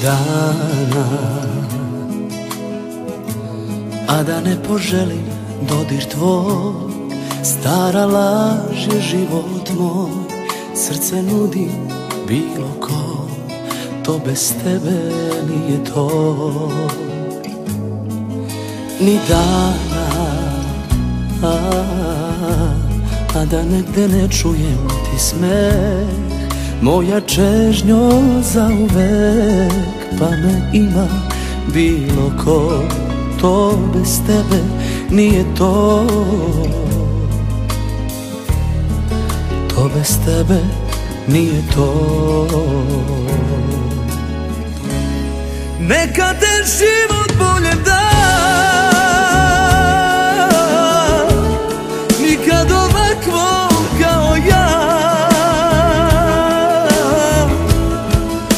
dana, a da ne poželim dodir tvoj. Stara laž je život moj, srce nudi bilo ko, to bez tebe nije to. Ni dana, a da negde ne čujem ti smeh, moja čežnjo zauvek, pa me ima bilo ko, to bez tebe nije to. To bez tebe nije to. Neka te život bolje da, nikad ovakvo kao ja.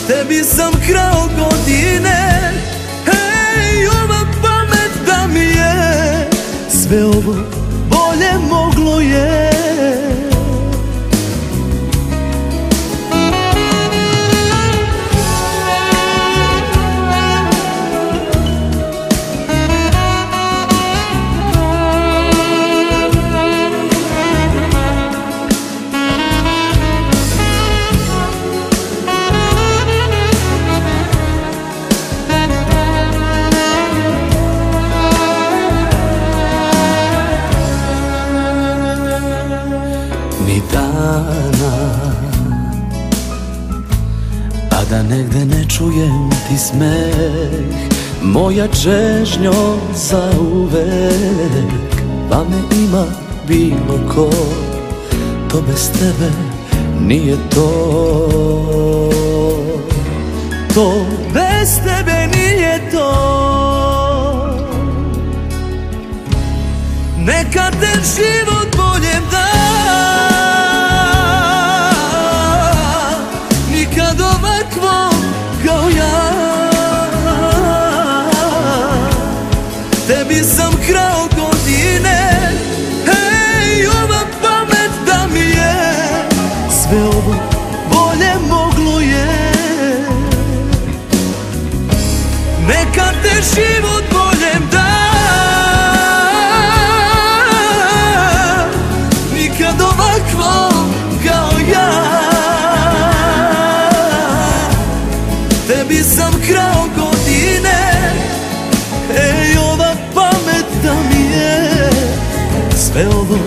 Tebi sam krao godine, hej, ova pamet da mi je, sve ovo bolje moglo je. Ni dana, a da negde ne čujem ti smeh, moja čežnjo zauvek, pa me ima bilo ko, to bez tebe nije to. To bez tebe nije to. Neka te život bolje da, nikad ovakvo kao ja. Tebi sam krao godine, hej, ova pamet da mi je, sve ovo bolje moglo je. Neka te život bolje da, nikad ovakvo kao ja. Tebi sam krao godine, ej, ova pamet da mi je, sve ovo